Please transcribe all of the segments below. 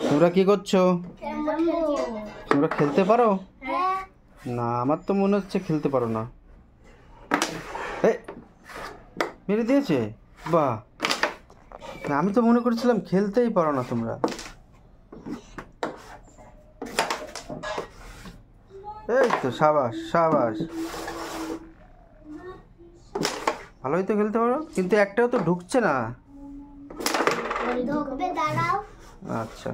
তোমরা কি করছো? তোমরা খেলতে পারো? না, আমার তো মনে হচ্ছে খেলতে পারো না। মেরে দিয়েছে? বাহ, আমি তো মনে করছিলাম খেলতেই পারো না তোমরা। এই তো, সাবাস সাবাস, ভালোই তো খেলতে পারো, কিন্তু একটাও তো ঢুকছে না। আচ্ছা,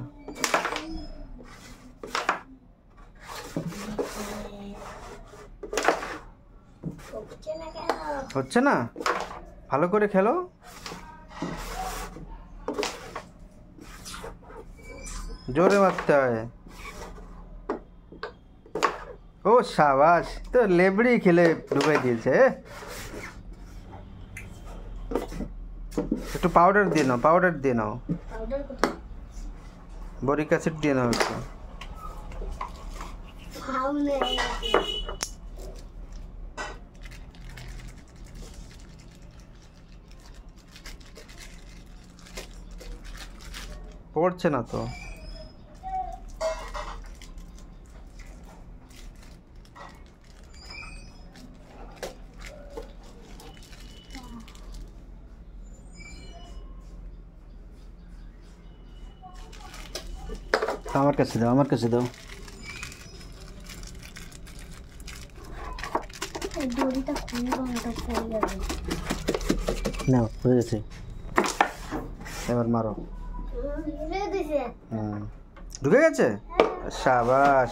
হচ্ছে না, ভালো করে খেলো। জোরে মারতে হয়। ও সাবাস, তো লেবড়ি খেলে ঢুকাই দিয়েছে। একটু পাউডার দিয়ে নাও, পাউডার দিয়ে নাও, বরিক অ্যাসিড দিয়ে নাও একটু। পড়ছে না তো। আমার কাছে দাও, আমার কাছে দাও। নাও, হয়ে গেছে, এবার মারো। ঢুকে গেছে, সাবাস।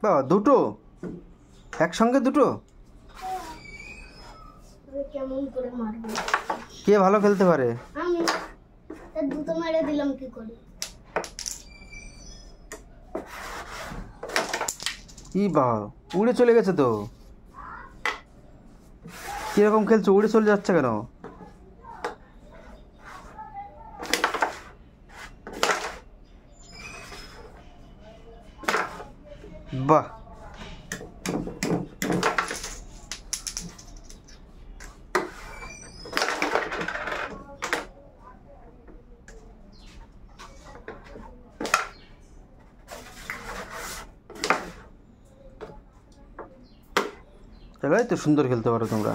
বাবা, দুটো একসঙ্গে, দুটো। কেমন করে মারবো? কে ভালো খেলতে পারে? আমি। দুটো মেরে দিলাম কি করে? ই বাবা, উড়ে চলে গেছে তো। কিরকম খেলছো, উড়ে চলে যাচ্ছে কেন? বাহ, তাহলে তো সুন্দর খেলতে পারো তোমরা।